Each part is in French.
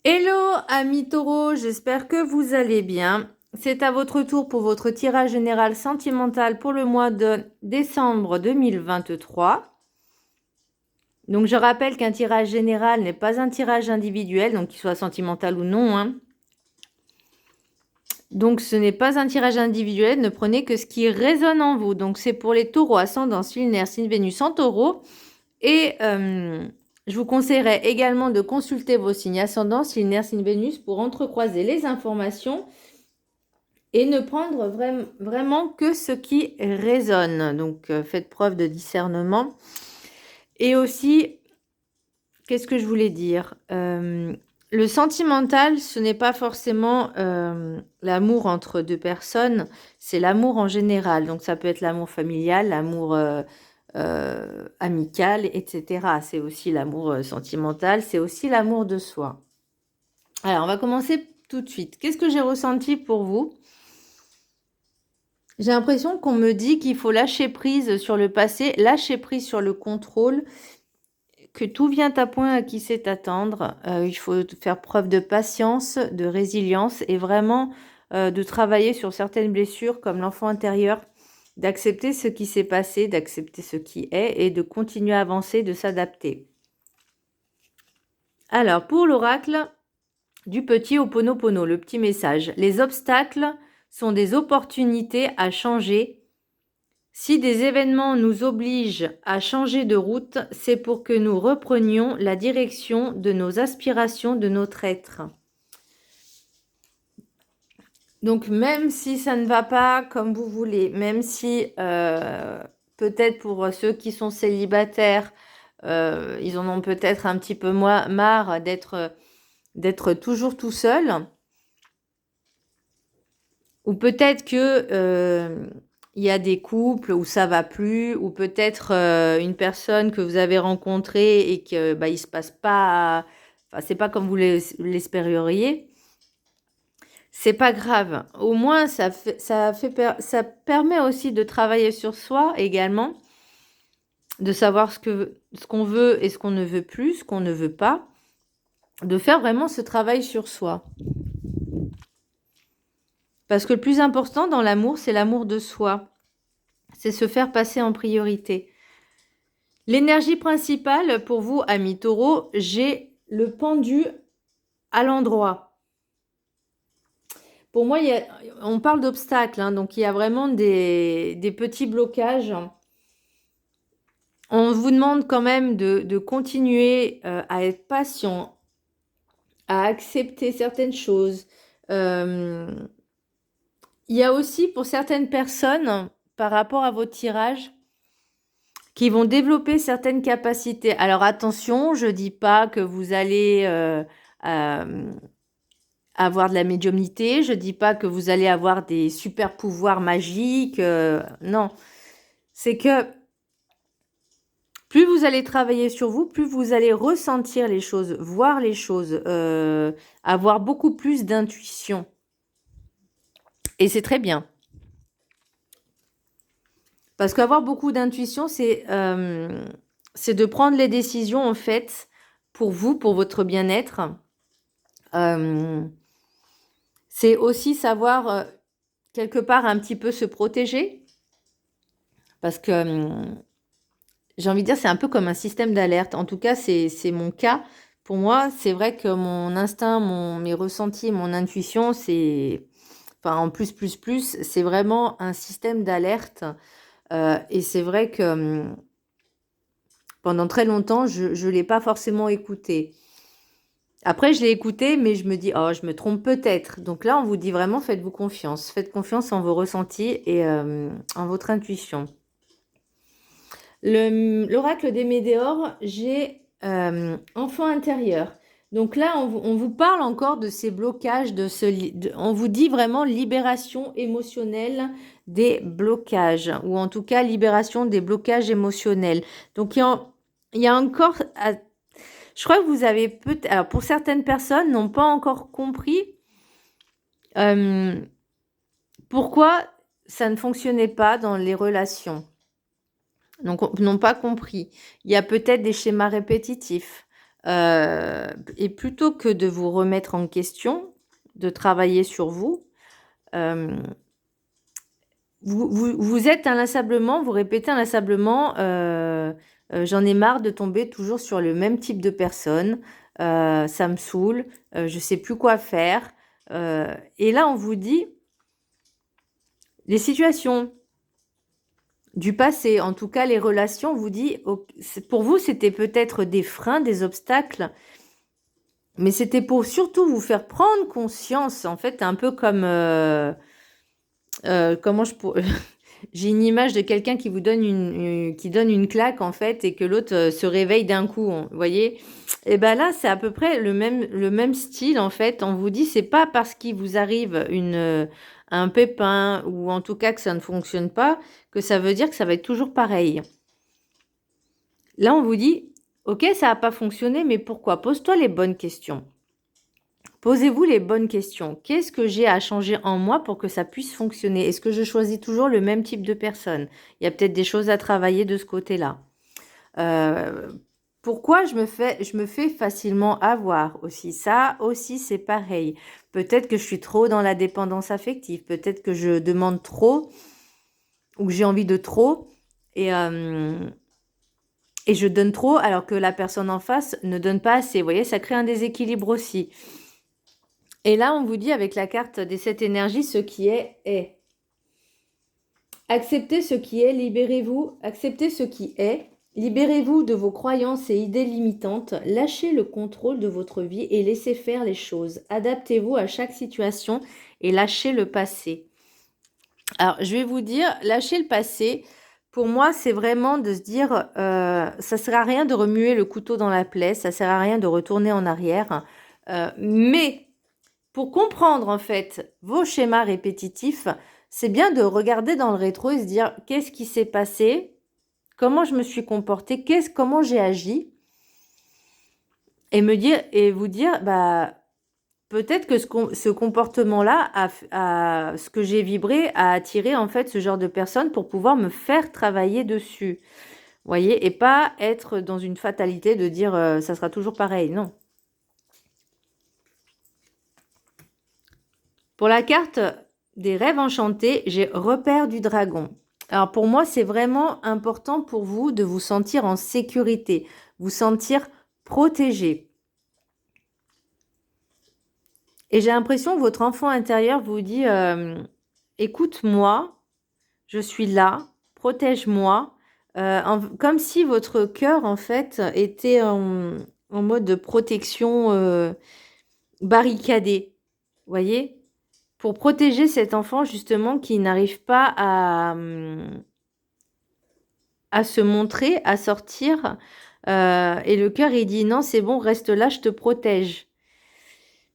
Hello amis taureaux, j'espère que vous allez bien. C'est à votre tour pour votre tirage général sentimental pour le mois de décembre 2023. Donc je rappelle qu'un tirage général n'est pas un tirage individuel, donc qu'il soit sentimental ou non, hein. Donc ce n'est pas un tirage individuel, ne prenez que ce qui résonne en vous. Donc c'est pour les taureaux ascendant lunaire, signe Vénus en taureau. Et je vous conseillerais également de consulter vos signes ascendants, lunaire, signe Vénus, pour entrecroiser les informations et ne prendre vraiment que ce qui résonne. Donc faites preuve de discernement. Et aussi, qu'est-ce que je voulais dire? Le sentimental, ce n'est pas forcément l'amour entre deux personnes, c'est l'amour en général. Donc ça peut être l'amour familial, l'amour amical, etc. C'est aussi l'amour sentimental, c'est aussi l'amour de soi. Alors, on va commencer tout de suite. Qu'est-ce que j'ai ressenti pour vous? J'ai l'impression qu'on me dit qu'il faut lâcher prise sur le passé, lâcher prise sur le contrôle, que tout vient à point à qui sait attendre. Il faut faire preuve de patience, de résilience et vraiment de travailler sur certaines blessures comme l'enfant intérieur, d'accepter ce qui s'est passé, d'accepter ce qui est et de continuer à avancer, de s'adapter. Alors, pour l'oracle du petit Ho'oponopono, le petit message. Les obstacles sont des opportunités à changer. Si des événements nous obligent à changer de route, c'est pour que nous reprenions la direction de nos aspirations, de notre être. Donc même si ça ne va pas comme vous voulez, même si peut-être pour ceux qui sont célibataires, ils en ont peut-être un petit peu marre d'être toujours tout seul, ou peut-être que il y a des couples où ça va plus, ou peut-être une personne que vous avez rencontrée et que il se passe pas, enfin c'est pas comme vous l'espériez. C'est pas grave. Au moins ça permet aussi de travailler sur soi également, de savoir ce qu'on veut et ce qu'on ne veut plus, ce qu'on ne veut pas, de faire vraiment ce travail sur soi. Parce que le plus important dans l'amour, c'est l'amour de soi. C'est se faire passer en priorité. L'énergie principale pour vous, amis taureaux, j'ai le pendu à l'endroit. Pour moi, on parle d'obstacles, hein, donc il y a vraiment des petits blocages. On vous demande quand même de continuer à être patient, à accepter certaines choses. Il y a aussi pour certaines personnes, par rapport à votre tirage, qui vont développer certaines capacités. Alors attention, je ne dis pas que vous allez avoir de la médiumnité, je ne dis pas que vous allez avoir des super pouvoirs magiques, non. C'est que plus vous allez travailler sur vous, plus vous allez ressentir les choses, voir les choses, avoir beaucoup plus d'intuition. Et c'est très bien. Parce qu'avoir beaucoup d'intuition, c'est de prendre les décisions, en fait, pour vous, pour votre bien-être. C'est aussi savoir, quelque part, un petit peu se protéger. Parce que, j'ai envie de dire, c'est un peu comme un système d'alerte. En tout cas, c'est mon cas. Pour moi, c'est vrai que mon instinct, mes ressentis, mon intuition, c'est... Enfin, en plus, c'est vraiment un système d'alerte. Et c'est vrai que pendant très longtemps, je ne l'ai pas forcément écouté. Après, je l'ai écouté, mais je me dis, oh, je me trompe peut-être. Donc là, on vous dit vraiment, faites-vous confiance. Faites confiance en vos ressentis et en votre intuition. L'oracle des Médéors, j'ai enfant intérieur. Donc là, on vous parle encore de ces blocages, on vous dit vraiment libération émotionnelle des blocages, ou en tout cas libération des blocages émotionnels. Donc il y a encore, je crois que vous avez peut-être, alors pour certaines personnes, n'ont pas encore compris pourquoi ça ne fonctionnait pas dans les relations. Donc, n'ont pas compris. Il y a peut-être des schémas répétitifs. Et plutôt que de vous remettre en question, de travailler sur vous, vous êtes inlassablement, vous répétez inlassablement, j'en ai marre de tomber toujours sur le même type de personne, ça me saoule, je sais plus quoi faire. Et là, on vous dit, les situations du passé, en tout cas les relations, on vous dit, pour vous, c'était peut-être des freins, des obstacles, mais c'était pour surtout vous faire prendre conscience, en fait, un peu comme, comment je pourrais... J'ai une image de quelqu'un qui vous donne qui donne une claque, en fait, et que l'autre se réveille d'un coup, vous voyez? Et ben là, c'est à peu près le même style, en fait. On vous dit, c'est pas parce qu'il vous arrive un pépin, ou en tout cas que ça ne fonctionne pas, que ça veut dire que ça va être toujours pareil. Là, on vous dit, ok, ça n'a pas fonctionné, mais pourquoi? Pose-toi les bonnes questions. Posez-vous les bonnes questions. Qu'est-ce que j'ai à changer en moi pour que ça puisse fonctionner? Est-ce que je choisis toujours le même type de personne? Il y a peut-être des choses à travailler de ce côté-là. Pourquoi je me fais facilement avoir aussi? Ça aussi, c'est pareil. Peut-être que je suis trop dans la dépendance affective. Peut-être que je demande trop ou que j'ai envie de trop et je donne trop alors que la personne en face ne donne pas assez. Vous voyez, ça crée un déséquilibre aussi. Et là, on vous dit avec la carte des 7 énergies, ce qui est est. Acceptez ce qui est, libérez-vous, acceptez ce qui est, libérez-vous de vos croyances et idées limitantes, lâchez le contrôle de votre vie et laissez faire les choses. Adaptez-vous à chaque situation et lâchez le passé. Alors, je vais vous dire, lâcher le passé, pour moi, c'est vraiment de se dire, ça sert à rien de remuer le couteau dans la plaie, ça sert à rien de retourner en arrière, mais pour comprendre en fait vos schémas répétitifs, c'est bien de regarder dans le rétro et se dire qu'est-ce qui s'est passé, comment je me suis comportée, comment j'ai agi, et vous dire bah peut-être que ce comportement-là ce que j'ai vibré a attiré en fait ce genre de personne pour pouvoir me faire travailler dessus, voyez, et pas être dans une fatalité de dire ça sera toujours pareil, non. Pour la carte des rêves enchantés, j'ai repère du dragon. Alors pour moi, c'est vraiment important pour vous de vous sentir en sécurité, vous sentir protégé. Et j'ai l'impression que votre enfant intérieur vous dit écoute-moi, je suis là, protège-moi. Comme si votre cœur, en fait, était en mode de protection barricadé. Vous voyez? Pour protéger cet enfant, justement, qui n'arrive pas à se montrer, à sortir. Et le cœur, il dit non, c'est bon, reste là, je te protège.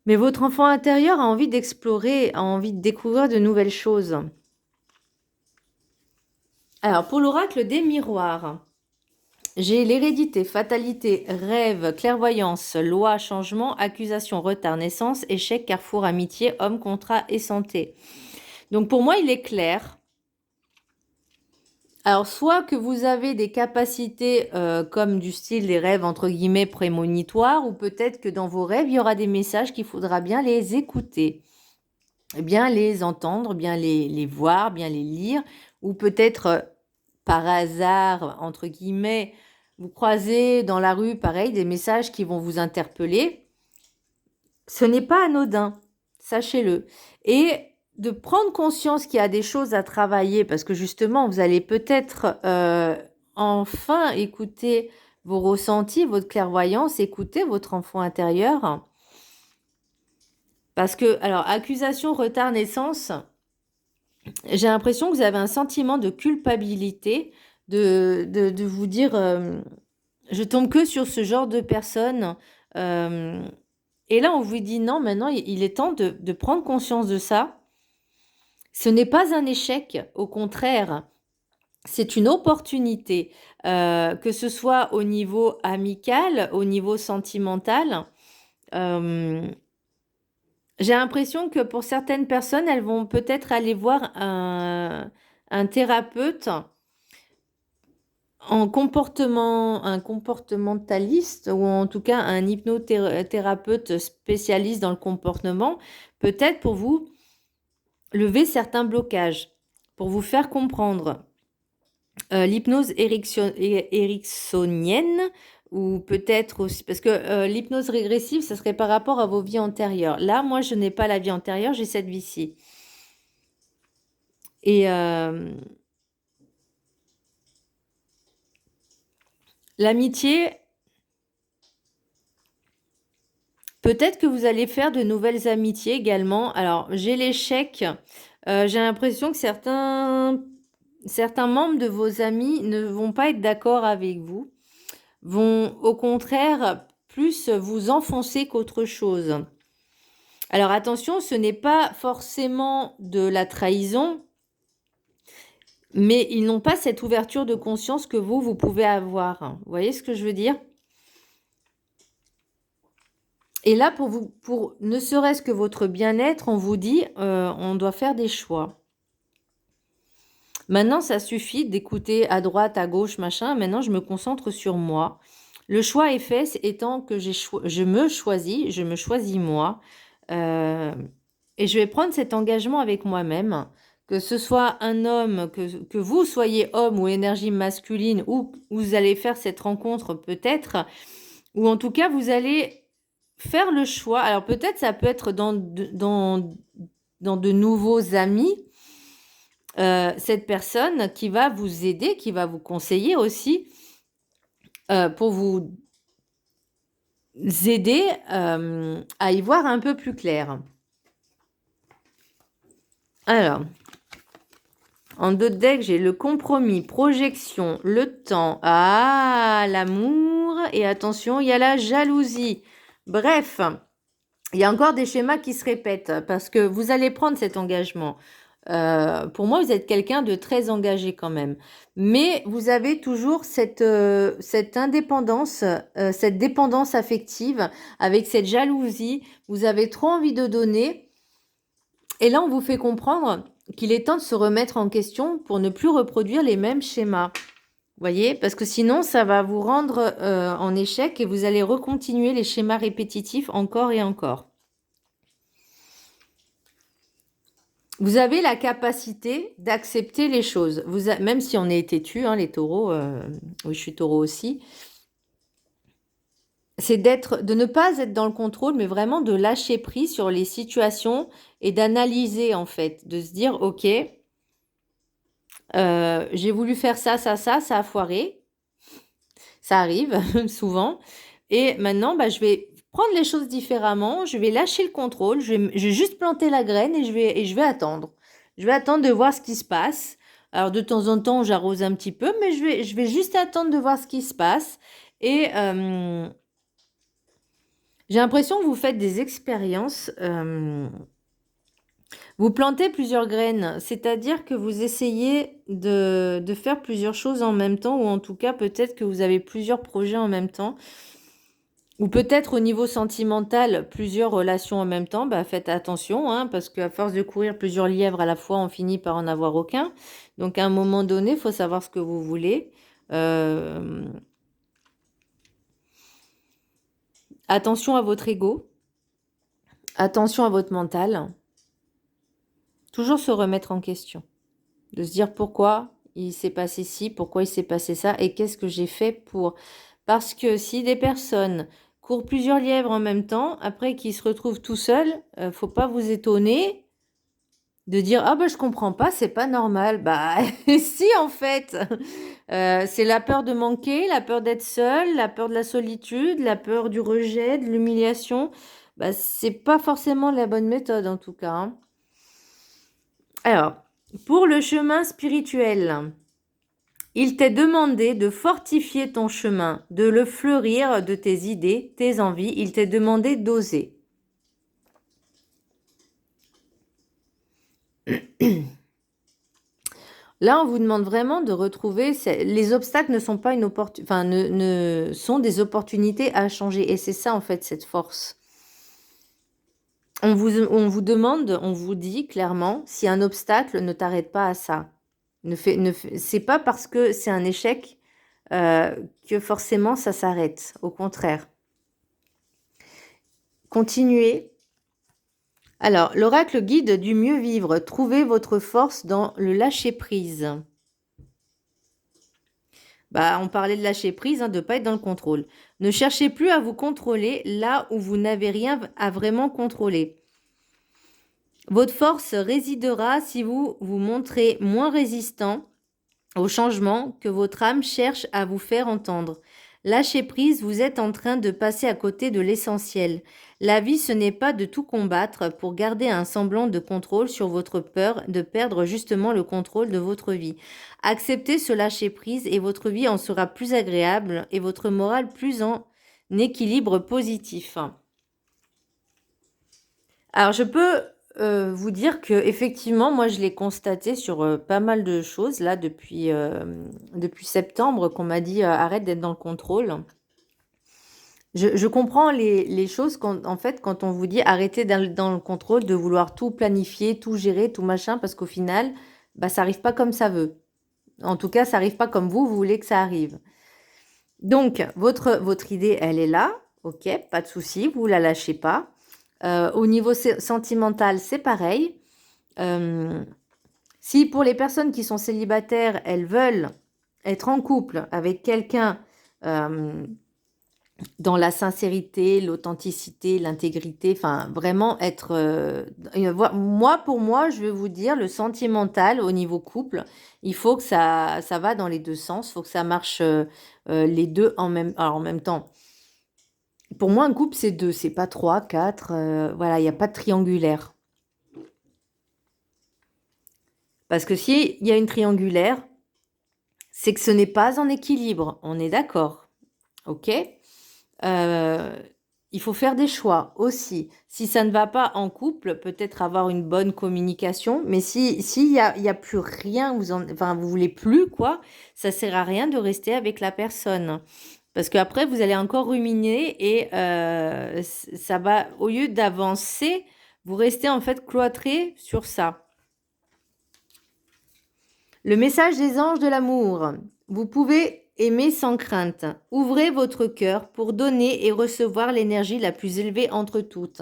Mais votre enfant intérieur a envie d'explorer, a envie de découvrir de nouvelles choses. Alors, pour l'oracle des miroirs, j'ai l'hérédité, fatalité, rêve, clairvoyance, loi, changement, accusation, retard, naissance, échec, carrefour, amitié, homme, contrat et santé. Donc pour moi, il est clair. Alors, soit que vous avez des capacités comme du style des rêves entre guillemets prémonitoires, ou peut-être que dans vos rêves, il y aura des messages qu'il faudra bien les écouter, bien les entendre, bien les voir, bien les lire, ou peut-être par hasard, entre guillemets, vous croisez dans la rue, pareil, des messages qui vont vous interpeller. Ce n'est pas anodin, sachez-le. Et de prendre conscience qu'il y a des choses à travailler, parce que justement, vous allez peut-être enfin écouter vos ressentis, votre clairvoyance, écouter votre enfant intérieur. Parce que, alors, accusation, retard, naissance, j'ai l'impression que vous avez un sentiment de culpabilité, de vous dire, je tombe que sur ce genre de personnes. Et là, on vous dit non, maintenant, il est temps de prendre conscience de ça. Ce n'est pas un échec, au contraire, c'est une opportunité, que ce soit au niveau amical, au niveau sentimental. J'ai l'impression que pour certaines personnes, elles vont peut-être aller voir un thérapeute un comportementaliste ou en tout cas un hypnothérapeute spécialiste dans le comportement, peut-être pour vous lever certains blocages, pour vous faire comprendre. L'hypnose ericksonienne ou peut-être aussi, parce que l'hypnose régressive, ça serait par rapport à vos vies antérieures. Là, moi, je n'ai pas la vie antérieure, j'ai cette vie-ci. Et l'amitié, peut-être que vous allez faire de nouvelles amitiés également. Alors, j'ai l'échec. J'ai l'impression que certains membres de vos amis ne vont pas être d'accord avec vous, vont au contraire plus vous enfoncer qu'autre chose. Alors attention, ce n'est pas forcément de la trahison, mais ils n'ont pas cette ouverture de conscience que vous pouvez avoir. Vous voyez ce que je veux dire? Et là, pour ne serait-ce que votre bien-être, on vous dit, on doit faire des choix. Maintenant, ça suffit d'écouter à droite, à gauche, machin. Maintenant, je me concentre sur moi. Le choix est fait, étant que je me choisis moi. Et je vais prendre cet engagement avec moi-même, que ce soit un homme, que vous soyez homme ou énergie masculine, ou vous allez faire cette rencontre peut-être, ou en tout cas, vous allez faire le choix. Alors peut-être ça peut être dans de nouveaux amis, cette personne qui va vous aider, qui va vous conseiller aussi, pour vous aider à y voir un peu plus clair. Alors, en deux decks, j'ai le compromis, projection, le temps, l'amour, et attention, il y a la jalousie. Bref, il y a encore des schémas qui se répètent parce que vous allez prendre cet engagement. Pour moi, vous êtes quelqu'un de très engagé quand même. Mais vous avez toujours cette indépendance, cette dépendance affective avec cette jalousie. Vous avez trop envie de donner. Et là, on vous fait comprendre qu'il est temps de se remettre en question pour ne plus reproduire les mêmes schémas. Vous voyez? Parce que sinon, ça va vous rendre en échec et vous allez recontinuer les schémas répétitifs encore et encore. Vous avez la capacité d'accepter les choses. Même si on est têtu, hein, les taureaux, oui, je suis taureau aussi, c'est de ne pas être dans le contrôle, mais vraiment de lâcher prise sur les situations et d'analyser, en fait, de se dire, ok, j'ai voulu faire ça a foiré. Ça arrive souvent. Et maintenant, je vais prendre les choses différemment. Je vais lâcher le contrôle. Je vais juste planter la graine et je vais attendre. Je vais attendre de voir ce qui se passe. Alors, de temps en temps, j'arrose un petit peu, mais je vais juste attendre de voir ce qui se passe. Et j'ai l'impression que vous faites des expériences. Vous plantez plusieurs graines, c'est-à-dire que vous essayez de faire plusieurs choses en même temps, ou en tout cas, peut-être que vous avez plusieurs projets en même temps. Ou peut-être au niveau sentimental, plusieurs relations en même temps. Faites attention, hein, parce qu'à force de courir plusieurs lièvres à la fois, on finit par en avoir aucun. Donc à un moment donné, il faut savoir ce que vous voulez. Attention à votre ego. Attention à votre mental. Toujours se remettre en question. De se dire pourquoi il s'est passé ci, pourquoi il s'est passé ça, et qu'est-ce que j'ai fait pour... Parce que si des personnes courent plusieurs lièvres en même temps, après qu'ils se retrouvent tout seuls, faut pas vous étonner de dire ah je comprends pas, c'est pas normal. Si en fait, c'est la peur de manquer, la peur d'être seul, la peur de la solitude, la peur du rejet, de l'humiliation. C'est pas forcément la bonne méthode en tout cas, hein. Alors, pour le chemin spirituel, il t'est demandé de fortifier ton chemin, de le fleurir de tes idées, tes envies. Il t'est demandé d'oser. Là, on vous demande vraiment de retrouver... Les obstacles ne sont pas une opportunité... Enfin, ne sont des opportunités à changer. Et c'est ça, en fait, cette force. On vous demande, on vous dit clairement, si un obstacle, ne t'arrête pas à ça. C'est pas parce que c'est un échec que forcément ça s'arrête. Au contraire. Continuez. Alors, l'oracle guide du mieux vivre. Trouvez votre force dans le lâcher-prise. On parlait de lâcher prise, de ne pas être dans le contrôle. Ne cherchez plus à vous contrôler là où vous n'avez rien à vraiment contrôler. Votre force résidera si vous vous montrez moins résistant au changement que votre âme cherche à vous faire entendre. Lâchez prise, vous êtes en train de passer à côté de l'essentiel. La vie, ce n'est pas de tout combattre pour garder un semblant de contrôle sur votre peur de perdre justement le contrôle de votre vie. Acceptez ce lâcher prise et votre vie en sera plus agréable et votre morale plus en équilibre positif. Alors, je peux vous dire que effectivement, moi, je l'ai constaté sur pas mal de choses là depuis septembre qu'on m'a dit arrête d'être dans le contrôle. Je comprends les choses en fait quand on vous dit arrêtez dans le contrôle de vouloir tout planifier, tout gérer, tout machin, parce qu'au final, ça arrive pas comme ça veut. En tout cas, ça arrive pas comme vous voulez que ça arrive. Donc, votre idée, elle est là, ok, pas de souci, vous la lâchez pas. Au niveau sentimental, c'est pareil. Si pour les personnes qui sont célibataires, elles veulent être en couple avec quelqu'un dans la sincérité, l'authenticité, l'intégrité, enfin vraiment être... pour moi, je vais vous dire, le sentimental au niveau couple, il faut que ça va dans les deux sens, il faut que ça marche les deux en même temps. Pour moi, un couple, c'est deux, c'est pas trois, quatre. Voilà, il n'y a pas de triangulaire. Parce que s'il y a une triangulaire, c'est que ce n'est pas en équilibre. On est d'accord. Ok. Il faut faire des choix aussi. Si ça ne va pas en couple, peut-être avoir une bonne communication. Mais s'il y a plus rien, vous voulez plus, quoi, ça sert à rien de rester avec la personne. Parce qu'après, vous allez encore ruminer et ça va, au lieu d'avancer, vous restez en fait cloîtré sur ça. Le message des anges de l'amour. Vous pouvez aimer sans crainte. Ouvrez votre cœur pour donner et recevoir l'énergie la plus élevée entre toutes.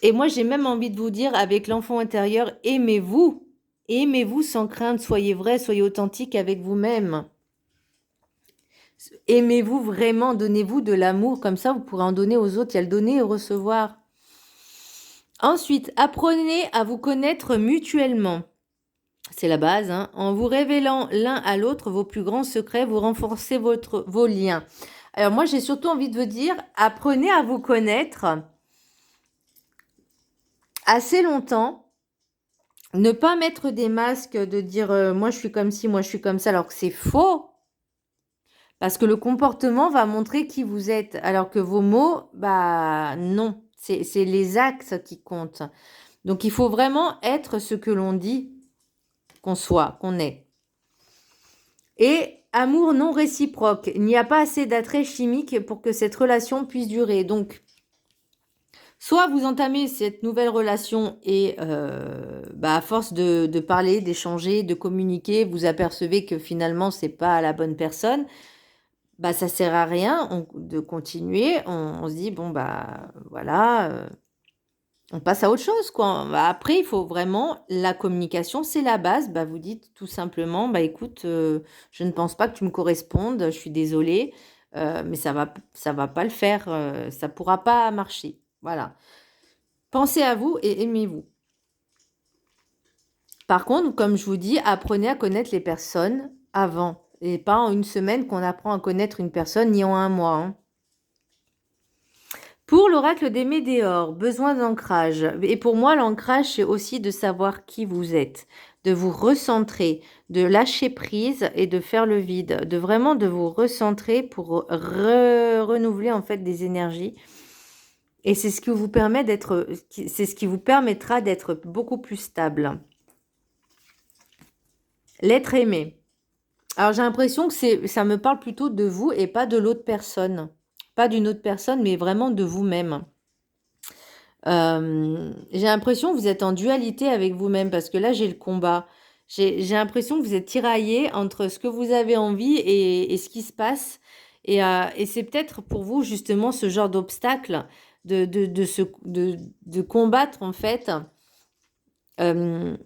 Et moi, j'ai même envie de vous dire, avec l'enfant intérieur, aimez-vous. Aimez-vous sans crainte. Soyez vrai, soyez authentique avec vous-même. Aimez-vous vraiment, donnez-vous de l'amour, comme ça vous pourrez en donner aux autres, il y a le donner et recevoir. Ensuite, apprenez à vous connaître mutuellement. C'est la base, en vous révélant l'un à l'autre vos plus grands secrets, vous renforcez vos liens. Alors moi, j'ai surtout envie de vous dire, apprenez à vous connaître assez longtemps. Ne pas mettre des masques de dire moi je suis comme ci, moi je suis comme ça, alors que c'est faux. Parce que le comportement va montrer qui vous êtes, alors que vos mots, non, c'est les actes qui comptent. Donc, il faut vraiment être ce que l'on dit qu'on soit, qu'on est. Et amour non réciproque. Il n'y a pas assez d'attrait chimique pour que cette relation puisse durer. Donc, soit vous entamez cette nouvelle relation et à force de parler, d'échanger, de communiquer, vous apercevez que finalement, c'est pas la bonne personne. Ça sert à rien de continuer. On se dit, voilà, on passe à autre chose, quoi. Après, il faut vraiment, la communication, c'est la base. Vous dites tout simplement, écoute, je ne pense pas que tu me correspondes, je suis désolée, mais ça va pas le faire, ça pourra pas marcher. Voilà. Pensez à vous et aimez-vous. Par contre, comme je vous dis, apprenez à connaître les personnes avant. Et pas en une semaine qu'on apprend à connaître une personne, ni en un mois. Pour l'oracle des Médéors, besoin d'ancrage. Et pour moi, l'ancrage, c'est aussi de savoir qui vous êtes, de vous recentrer, de lâcher prise et de faire le vide, de vraiment de vous recentrer pour renouveler en fait des énergies. Et c'est ce qui vous permet c'est ce qui vous permettra d'être beaucoup plus stable. L'être aimé. Alors, j'ai l'impression que ça me parle plutôt de vous et pas de l'autre personne. Pas d'une autre personne, mais vraiment de vous-même. J'ai l'impression que vous êtes en dualité avec vous-même parce que là, j'ai le combat. J'ai l'impression que vous êtes tiraillé entre ce que vous avez envie et ce qui se passe. Et c'est peut-être pour vous justement ce genre d'obstacle de combattre en fait euh,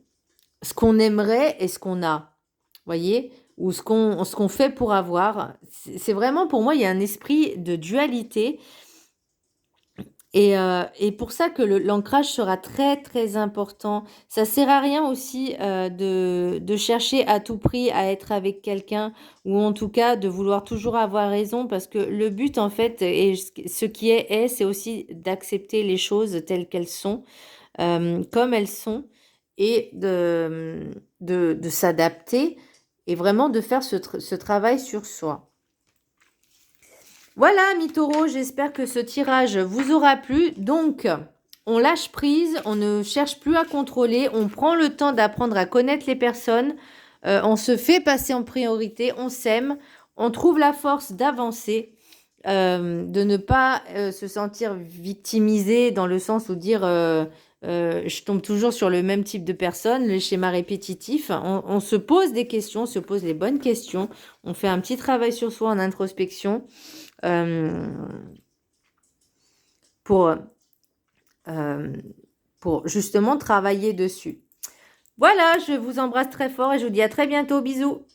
ce qu'on aimerait et ce qu'on a. Voyez? Ou ce qu'on fait pour avoir. C'est vraiment pour moi, il y a un esprit de dualité. Et pour ça que l'ancrage sera très très important. Ça sert à rien aussi de chercher à tout prix à être avec quelqu'un ou en tout cas de vouloir toujours avoir raison parce que le but en fait et ce qui est c'est aussi d'accepter les choses telles qu'elles sont, comme elles sont et de s'adapter et vraiment de faire ce travail sur soi. Voilà, mes taureaux, j'espère que ce tirage vous aura plu. Donc, on lâche prise, on ne cherche plus à contrôler, on prend le temps d'apprendre à connaître les personnes, on se fait passer en priorité, on s'aime, on trouve la force d'avancer, de ne pas se sentir victimisé dans le sens où dire je tombe toujours sur le même type de personne, le schéma répétitif. On se pose des questions, on se pose les bonnes questions, on fait un petit travail sur soi en introspection. Pour, euh, pour justement travailler dessus. Voilà, je vous embrasse très fort et je vous dis à très bientôt. Bisous.